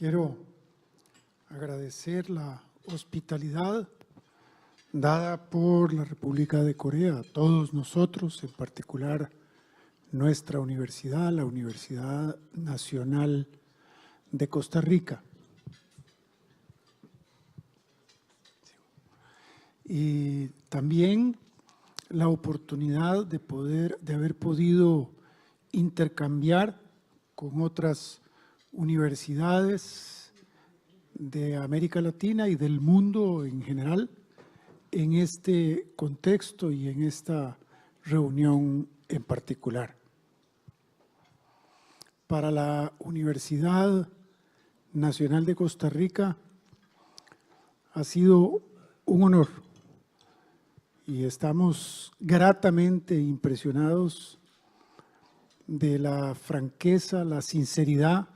Quiero agradecer la hospitalidad dada por la República de Corea a todos nosotros, en particular nuestra universidad, la Universidad Nacional de Costa Rica. Y también la oportunidad de haber podido intercambiar con otras universidades de América Latina y del mundo en general en este contexto y en esta reunión en particular. Para la Universidad Nacional de Costa Rica ha sido un honor y estamos gratamente impresionados de la franqueza, la sinceridad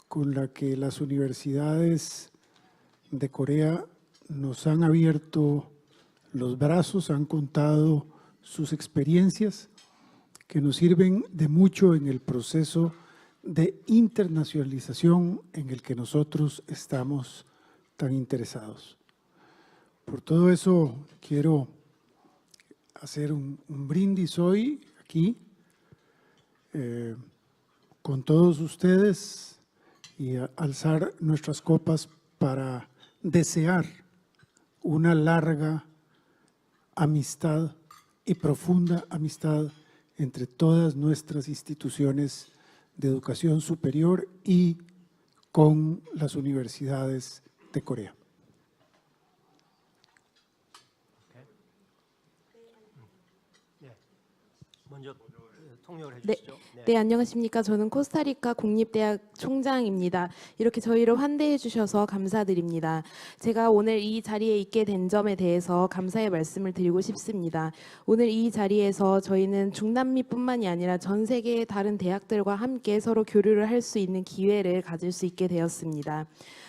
con la que las universidades de Corea nos han abierto los brazos, han contado sus experiencias que nos sirven de mucho en el proceso de internacionalización en el que nosotros estamos tan interesados. Por todo eso quiero hacer un brindis hoy aquí con todos ustedes y alzar nuestras copas para desear una larga amistad y profunda amistad entre todas nuestras instituciones de educación superior y con las universidades de Corea. 네, 안녕하십니까. 저는 코스타리카 국립대학 총장입니다. 이렇게 저희를 환대해 주셔서 감사드립니다. 제가 오늘 이 자리에 있게 된 점에 대해서 감사의 말씀을 드리고 싶습니다. 오늘 이 자리에서 저희는 중남미뿐만이 아니라 전 세계의 다른 대학들과 함께 서로 교류를 할 수 있는 기회를 가질 수 있게 되었습니다.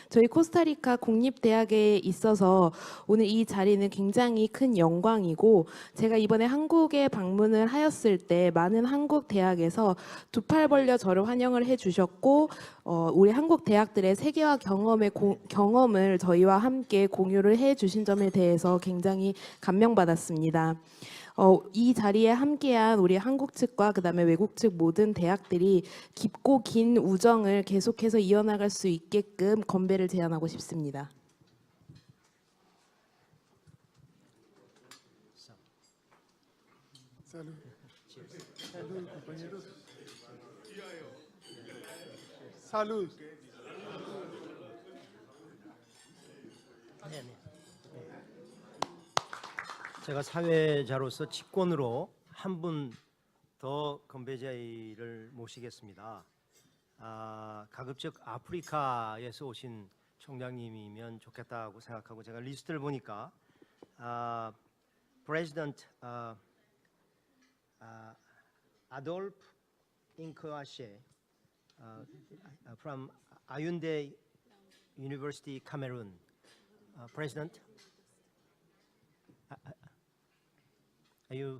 저희 코스타리카 국립대학에 있어서 오늘 이 자리는 굉장히 큰 영광이고, 제가 이번에 한국에 방문을 하였을 때 많은 한국 대학에서 두 팔 벌려 저를 환영을 해주셨고, 우리 한국 대학들의 세계화 경험을 저희와 함께 공유를 해주신 점에 대해서 굉장히 감명받았습니다. 이 자리에 함께한 우리 한국 측과 그다음에 외국 측 모든 대학들이 깊고 긴 우정을 계속해서 이어나갈 수 있게끔 건배를 제안하고 싶습니다. Salud. Salud, compañeros. Salud. 제가 사회자로서 직권으로 한 분 더 건배제의를 모시겠습니다. 가급적 아프리카에서 오신 총장님이면 좋겠다고 생각하고, 제가 리스트를 보니까 President Adolphe Incoache from Yaoundé University, Cameroon. President, are you?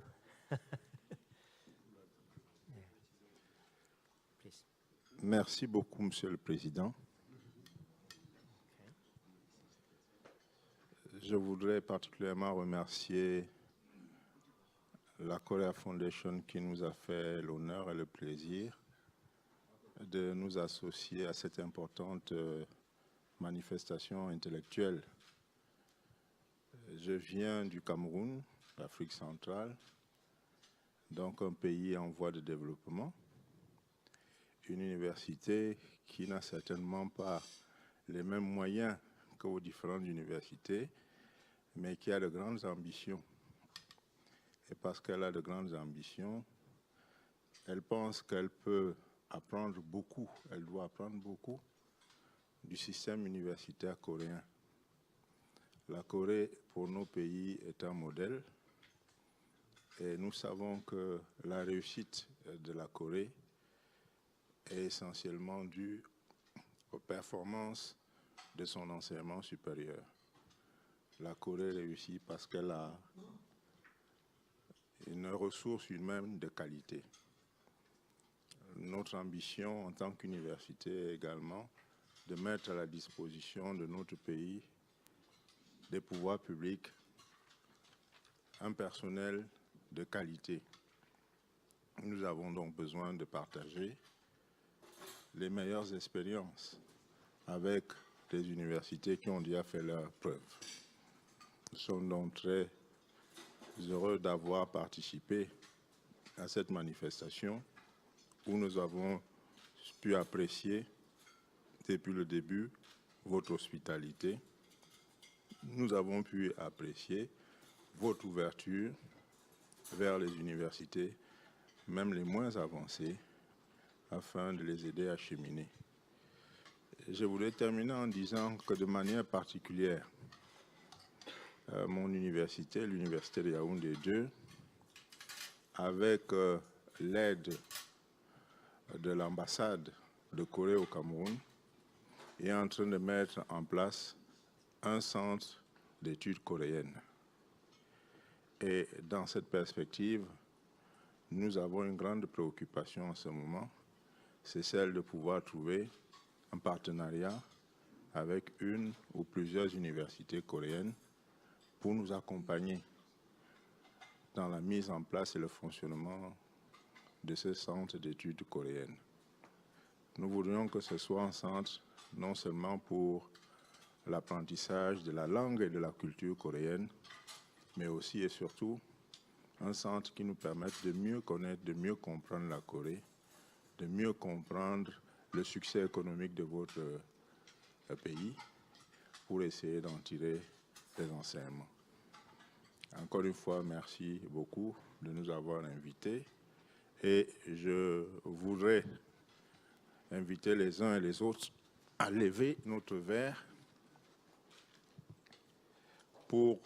Please. Merci beaucoup, Monsieur le Président. Je voudrais particulièrement remercier la Korea Foundation qui nous a fait l'honneur et le plaisir de nous associer à cette importante manifestation intellectuelle. Je viens du Cameroun, l'Afrique centrale, donc un pays en voie de développement, une université qui n'a certainement pas les mêmes moyens que vos différentes universités, mais qui a de grandes ambitions. Et parce qu'elle a de grandes ambitions, elle pense qu'elle peut apprendre beaucoup, elle doit apprendre beaucoup du système universitaire coréen. La Corée, pour nos pays, est un modèle et nous savons que la réussite de la Corée est essentiellement due aux performances de son enseignement supérieur. La Corée réussit parce qu'elle a une ressource humaine de qualité. Notre ambition en tant qu'université est également de mettre à la disposition de notre pays, des pouvoirs publics, un personnel de qualité. Nous avons donc besoin de partager les meilleures expériences avec des universités qui ont déjà fait leurs preuves. Nous sommes donc très heureux d'avoir participé à cette manifestation où nous avons pu apprécier depuis le début votre hospitalité. Nous avons pu apprécier votre ouverture vers les universités, même les moins avancées, afin de les aider à cheminer. Je voulais terminer en disant que de manière particulière, mon université, l'université de Yaoundé 2, avec l'aide de l'ambassade de Corée au Cameroun, est en train de mettre en place un centre d'études coréennes. Et dans cette perspective, nous avons une grande préoccupation en ce moment, c'est celle de pouvoir trouver un partenariat avec une ou plusieurs universités coréennes pour nous accompagner dans la mise en place et le fonctionnement de ce centre d'études coréennes. Nous voudrions que ce soit un centre non seulement pour l'apprentissage de la langue et de la culture coréenne, mais aussi et surtout un centre qui nous permette de mieux connaître, de mieux comprendre la Corée, de mieux comprendre le succès économique de votre pays pour essayer d'en tirer des enseignements. Encore une fois, merci beaucoup de nous avoir invités et je voudrais inviter les uns et les autres à lever notre verre pour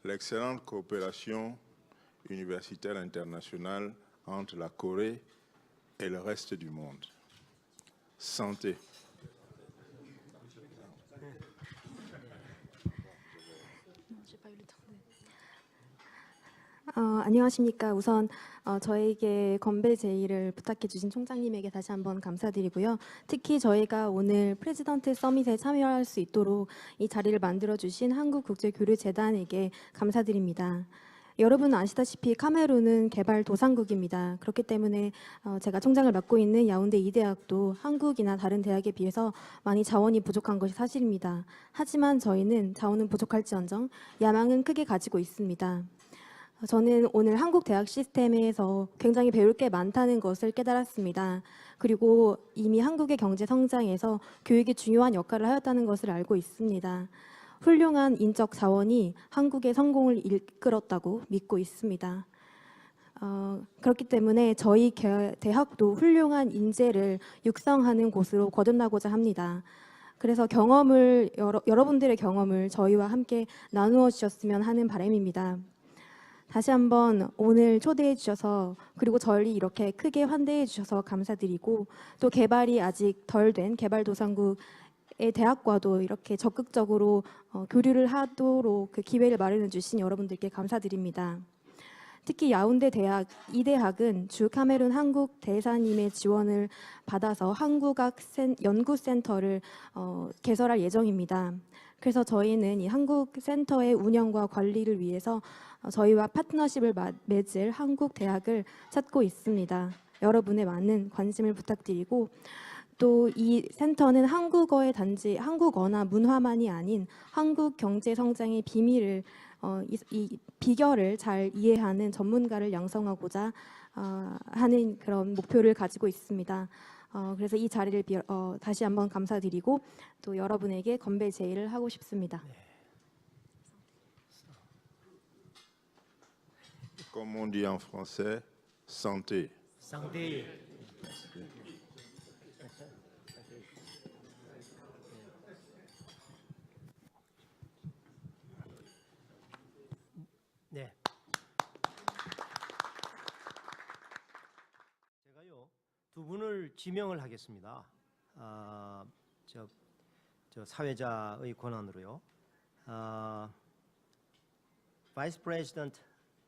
l'excellente coopération universitaire internationale entre la Corée et le reste du monde. Santé. 안녕하십니까. 우선 저에게 건배 제의를 부탁해 주신 총장님에게 다시 한번 감사드리고요. 특히 저희가 오늘 프레지던트 서밋에 참여할 수 있도록 이 자리를 만들어 주신 한국국제교류재단에게 감사드립니다. 여러분 아시다시피 카메룬은 개발도상국입니다. 그렇기 때문에 제가 총장을 맡고 있는 야운데 2대학도 한국이나 다른 대학에 비해서 많이 자원이 부족한 것이 사실입니다. 하지만 저희는 자원은 부족할지언정 야망은 크게 가지고 있습니다. 저는 오늘 한국 대학 시스템에서 굉장히 배울 게 많다는 것을 깨달았습니다. 그리고 이미 한국의 경제 성장에서 교육이 중요한 역할을 하였다는 것을 알고 있습니다. 훌륭한 인적 자원이 한국의 성공을 이끌었다고 믿고 있습니다. 그렇기 때문에 저희 대학도 훌륭한 인재를 육성하는 곳으로 거듭나고자 합니다. 그래서 여러분들의 경험을 저희와 함께 나누어 주셨으면 하는 바람입니다. 다시 한번 오늘 초대해 주셔서 그리고 저를 이렇게 크게 환대해 주셔서 감사드리고 또 개발이 아직 덜 된 개발도상국의 대학과도 이렇게 적극적으로 교류를 하도록 그 기회를 마련해 주신 여러분들께 감사드립니다. 특히 야운데 대학, 이 대학은 주 카메룬 한국 대사님의 지원을 받아서 한국학 연구센터를 개설할 예정입니다. 그래서 저희는 이 한국센터의 운영과 관리를 위해서 저희와 파트너십을 맺을 한국 대학을 찾고 있습니다. 여러분의 많은 관심을 부탁드리고 또 이 센터는 한국어의 단지 한국어나 문화만이 아닌 한국 경제 성장의 비밀을 이 비결을 잘 이해하는 전문가를 양성하고자 하는 그런 목표를 가지고 있습니다. 그래서 이 자리를 다시 한번 감사드리고 또 여러분에게 건배 제의를 하고 싶습니다. Comme on dit en français, santé. 상대. 네. 제가요 두 분을 지명을 하겠습니다. 저 사회자의 권한으로요. Vice President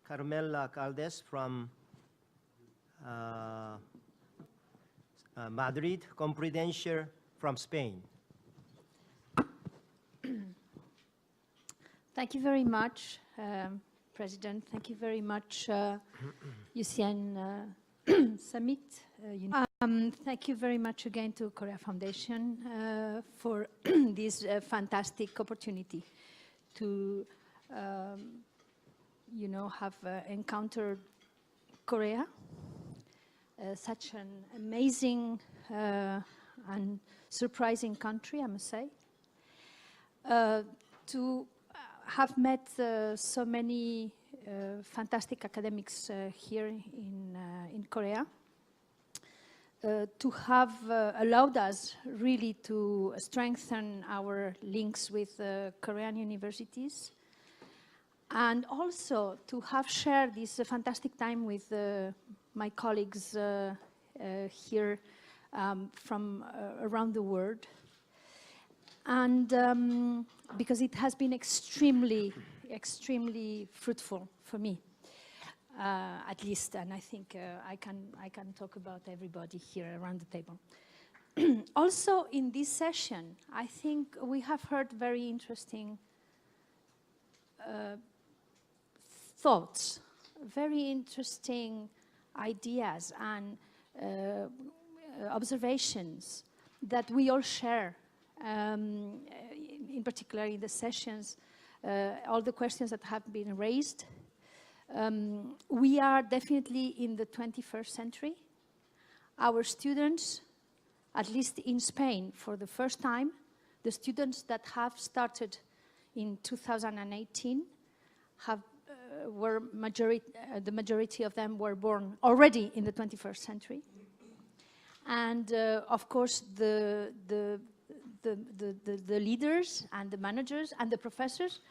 Carmela Caldes from Madrid, Complutense from Spain. Thank you very much, President. Thank you very much, UCN Summit. Thank you very much again to Korea Foundation for this fantastic opportunity to, have encountered Korea, such an amazing and surprising country, I must say. To have met so many fantastic academics here in Korea, to have allowed us really to strengthen our links with Korean universities, and also to have shared this fantastic time with my colleagues here from around the world. And because it has been extremely, extremely fruitful for me, at least, and I think I can talk about everybody here around the table. Also, in this session, I think we have heard very interesting thoughts, very interesting ideas and observations that we all share. In particular in the sessions, all the questions that have been raised. We are definitely in the 21st century. Our students, at least in Spain, for the first time, the students that have started in 2018 have the majority of them were born already in the 21st century. And of course, the leaders and the managers and the professors,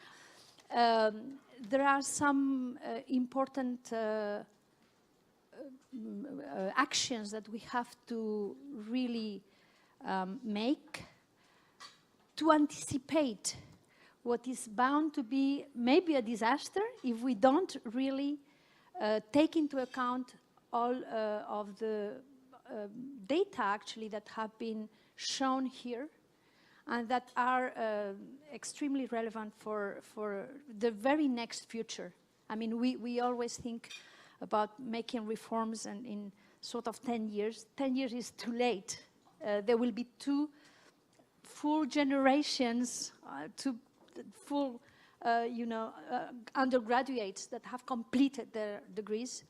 there are some important actions that we have to really make to anticipate what is bound to be maybe a disaster if we don't really take into account all of the data actually that have been shown here, and that are extremely relevant for the very next future. I mean, we always think about making reforms and in sort of 10 years. 10 years is too late. There will be two full generations, two full, undergraduates that have completed their degrees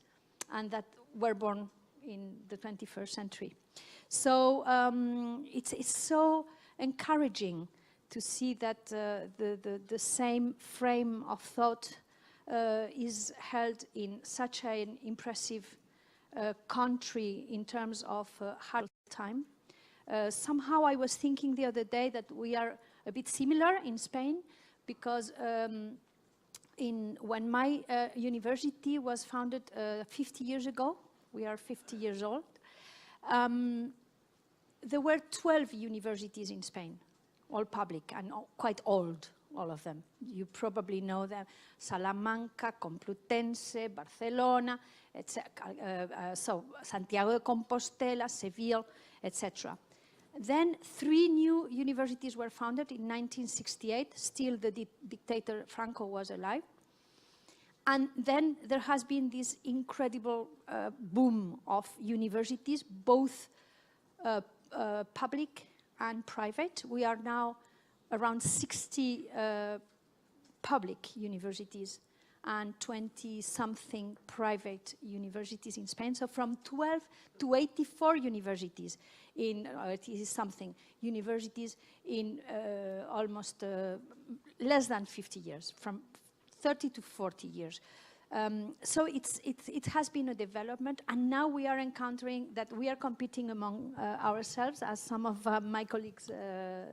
and that were born in the 21st century. So it's so encouraging to see that the same frame of thought is held in such an impressive country in terms of hard time. Somehow I was thinking the other day that we are a bit similar in Spain, because when my university was founded 50 years ago, we are 50 years old, there were 12 universities in Spain, all public and quite old, all of them. You probably know them: Salamanca, Complutense, Barcelona, so Santiago de Compostela, Seville, etc. Then 3 new universities were founded in 1968. Still the dictator Franco was alive. And then there has been this incredible boom of universities, both public and private. We are now around 60 public universities and 20-something private universities in Spain. So from 12 to 84 universities in, universities in almost less than 50 years, from 30 to 40 years. So it has been a development, and now we are encountering that we are competing among ourselves, as some of my colleagues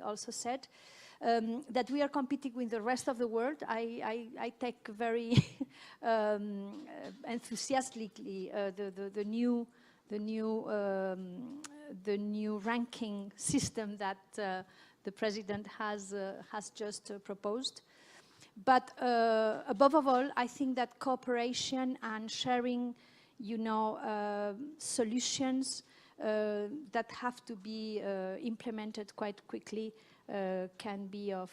also said, that we are competing with the rest of the world. I take very enthusiastically the new ranking system that the president has just proposed. But above all, I think that cooperation and sharing, solutions that have to be implemented quite quickly can be of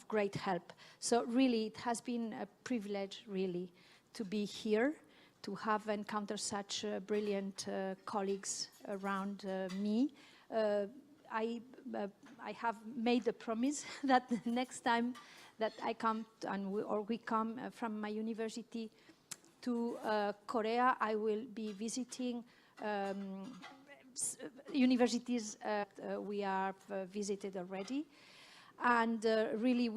great help. So really, it has been a privilege, really, to be here, to have encountered such brilliant colleagues around me. I have made a promise that the next time that I come we come from my university to Korea, I will be visiting universities we have visited already. And really,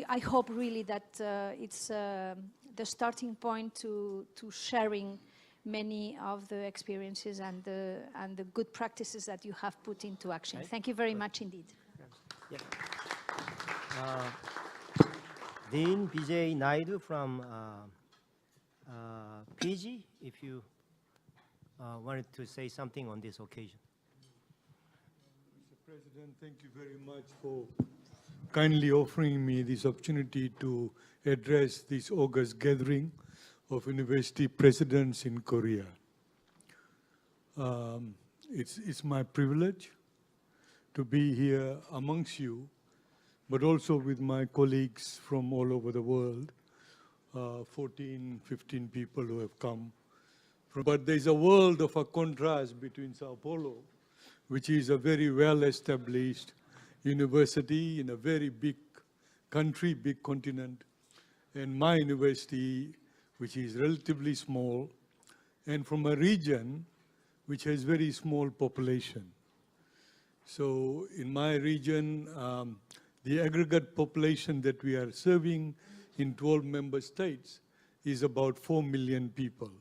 I hope really that it's the starting point to sharing many of the experiences and the good practices that you have put into action. Okay. Thank you very much indeed. Yeah. Dean BJ Naidu from Fiji, if you wanted to say something on this occasion. Mr. President, thank you very much for kindly offering me this opportunity to address this August gathering of university presidents in Korea. It's my privilege to be here amongst you, but also with my colleagues from all over the world, 14, 15 people who have come. But there's a world of a contrast between Sao Paulo, which is a very well-established university in a very big country, big continent, and my university, which is relatively small, and from a region which has very small population. So in my region, the aggregate population that we are serving in 12 member states is about 4 million people,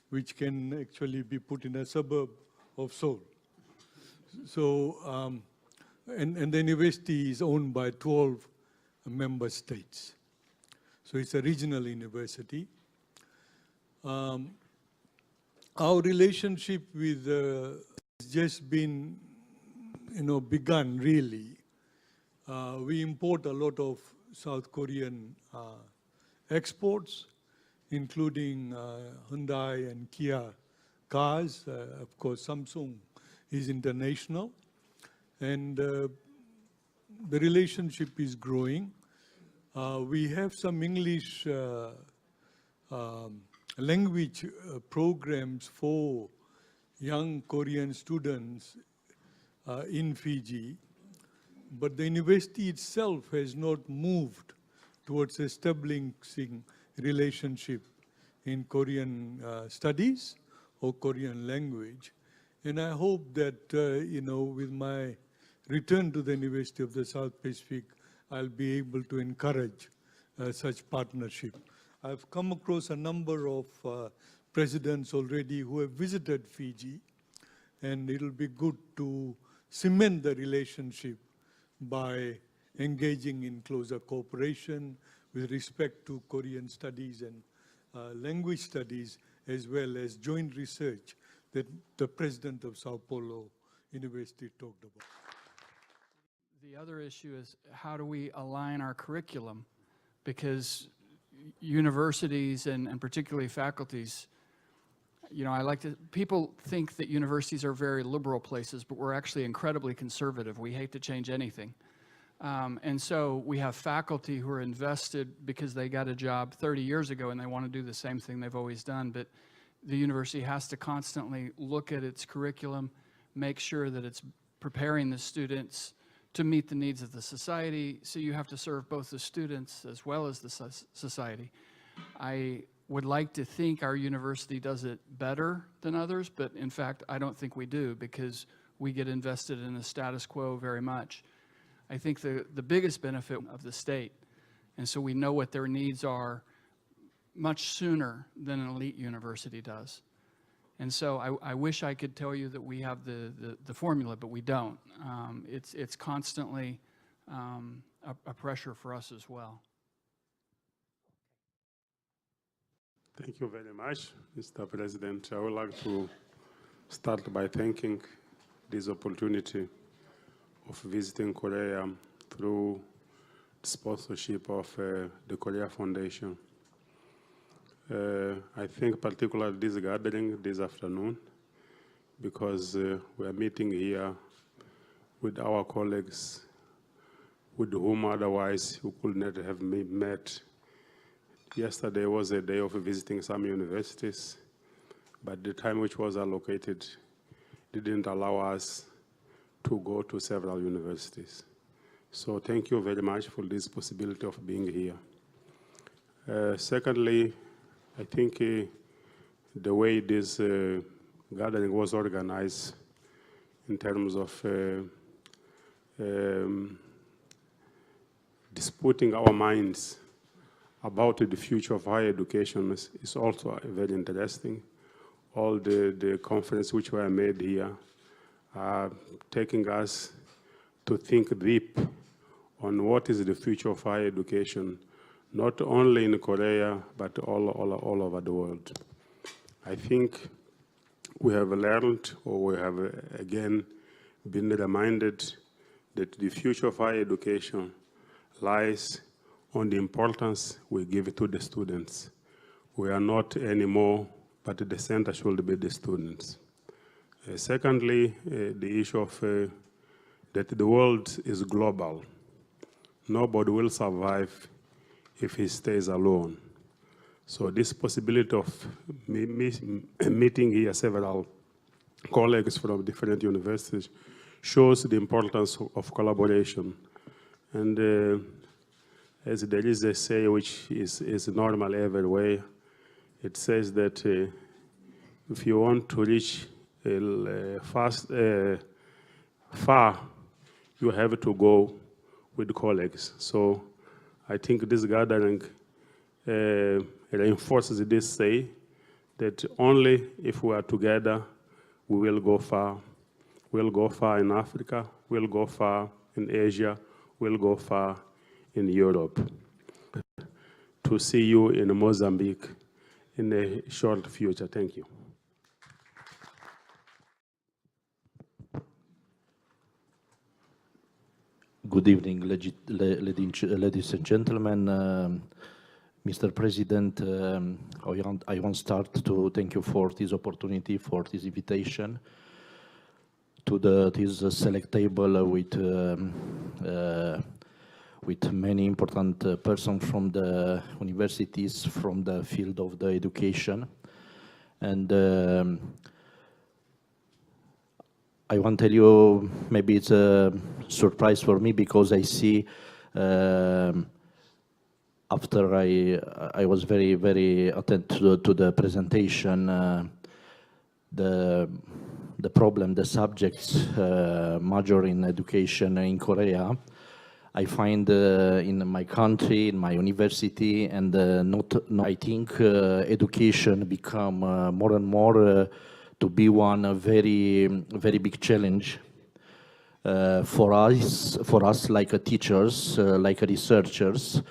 which can actually be put in a suburb of Seoul. So, and the university is owned by 12 member states. So it's a regional university. Our relationship with has just been, begun really. We import a lot of South Korean exports, including Hyundai and Kia cars. Of course, Samsung is international. And the relationship is growing. We have some English language programs for young Korean students in Fiji, but the university itself has not moved towards establishing relationship in Korean studies or Korean language. And I hope that, with my return to the University of the South Pacific, I'll be able to encourage such partnership. I've come across a number of presidents already who have visited Fiji, and it'll be good to cement the relationship by engaging in closer cooperation with respect to Korean studies and language studies, as well as joint research that the president of Sao Paulo University talked about. The other issue is how do we align our curriculum? Because universities and particularly faculties, people think that universities are very liberal places, but we're actually incredibly conservative. We hate to change anything. And so we have faculty who are invested because they got a job 30 years ago and they want to do the same thing they've always done. But the university has to constantly look at its curriculum, make sure that it's preparing the students to meet the needs of the society. So you have to serve both the students as well as the society. I would like to think our university does it better than others, but in fact, I don't think we do because we get invested in the status quo very much. I think the biggest benefit of the state, and so we know what their needs are much sooner than an elite university does. And so I wish I could tell you that we have the formula, but we don't. It's constantly a pressure for us as well. Thank you very much, Mr. President. I would like to start by thanking this opportunity of visiting Korea through the sponsorship of the Korea Foundation. I think particularly this gathering this afternoon because we are meeting here with our colleagues with whom otherwise we could not have met. Yesterday was a day of visiting some universities, but the time which was allocated didn't allow us to go to several universities. So thank you very much for this possibility of being here. Secondly, I think the way this gathering was organized in terms of disputing our minds about the future of higher education is also very interesting. All the conferences which were made here are taking us to think deep on what is the future of higher education, not only in Korea, but all over the world. I think we have learned, or we have again been reminded that the future of higher education lies on the importance we give to the students. We are not anymore, but the center should be the students. Secondly, the issue of that the world is global. Nobody will survive if he stays alone. So this possibility of meeting here several colleagues from different universities shows the importance of collaboration. And as there is a say which is normal everywhere, it says that if you want to reach far, you have to go with colleagues. So I think this gathering reinforces this say that only if we are together, we will go far. We'll go far in Africa, we'll go far in Asia, we'll go far in Europe. To see you in Mozambique in a short future. Thank you. Good evening, ladies and gentlemen. Mr. President, I want to start to thank you for this opportunity, for this invitation to this select table with many important persons from the universities, from the field of the education. And I want to tell you, maybe it's a surprise for me because I see after I was very, very attentive to the presentation, the problem, the subjects major in education in Korea. I find in my country, in my university, and I think education become more and more to be one very, very big challenge for us like teachers, like researchers,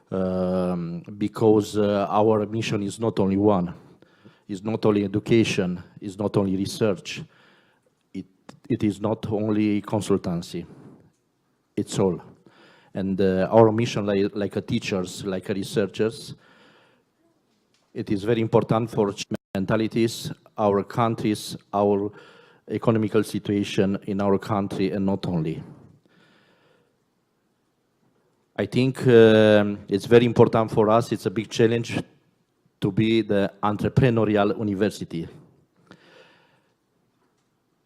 because our mission is not only one. It's not only education, it's not only research, it is not only consultancy, it's all. And our mission, like teachers, like researchers, it is very important for mentalities, our countries, our economical situation in our country, and not only. I think it's very important for us, it's a big challenge to be the entrepreneurial university.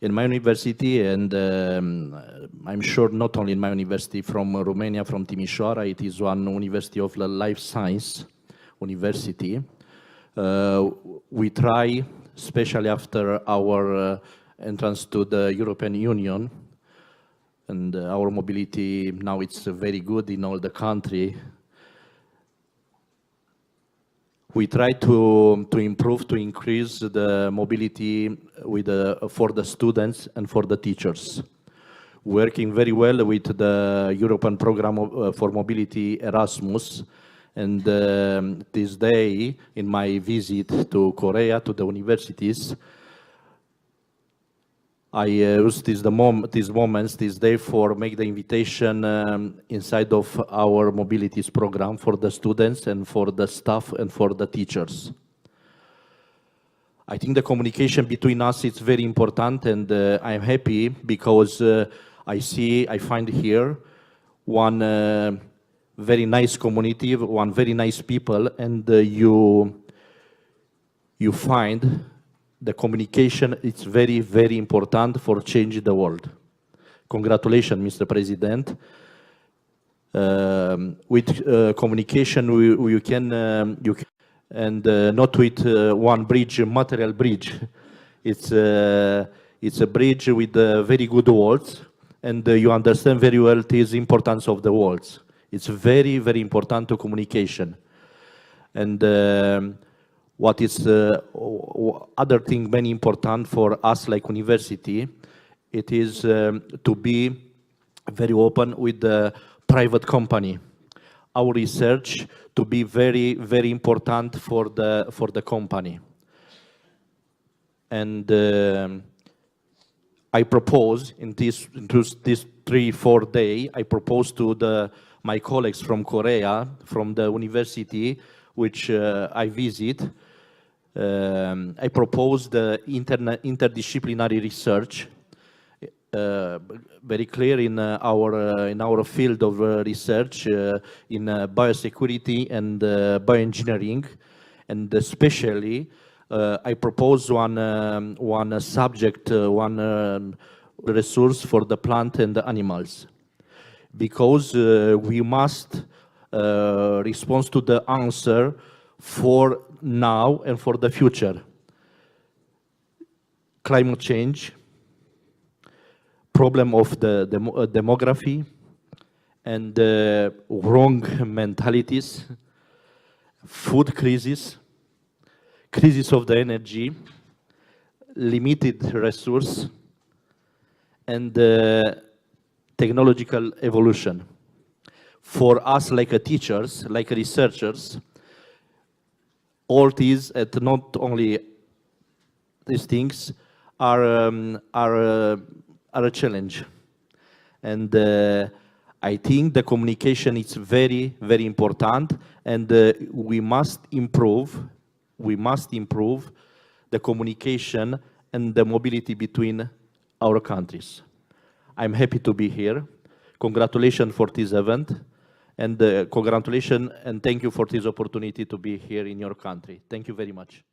In my university, and I'm sure not only in my university, from Romania, from Timișoara, it is one university of life science university. We try, especially after our entrance to the European Union, and our mobility now it's very good in all the country. We try to improve, to increase the mobility for the students and for the teachers. Working very well with the European program for mobility Erasmus. And this day, in my visit to Korea, to the universities, I used these moments, this day, for make the invitation inside of our mobilities program for the students and for the staff and for the teachers. I think the communication between us is very important, and I'm happy because I find here one very nice community, one very nice people, and you find the communication is very, very important for changing the world. Congratulations, Mr. President. With communication, you can and not with one bridge, material bridge. It's a bridge with very good walls, and you understand very well the importance of the walls. It's very, very important to communication. And what is other thing very important for us like university, it is to be very open with the private company. Our research to be very, very important for the company. And I propose in this 3-4 days, I propose to my colleagues from Korea, from the university, which I visit, I propose the interdisciplinary research, very clear in our field of research in biosecurity and bioengineering, and especially I propose one subject, one resource for the plant and the animals, because we must respond to the answer for now and for the future. Climate change, problem of the demography, and wrong mentalities, food crisis, crisis of the energy, limited resource, and technological evolution. For us, like teachers, like researchers, all these, and not only these things, are a challenge. And I think the communication is very, very important, and we must improve the communication and the mobility between our countries. I'm happy to be here. Congratulations for this event, and congratulations and thank you for this opportunity to be here in your country. Thank you very much.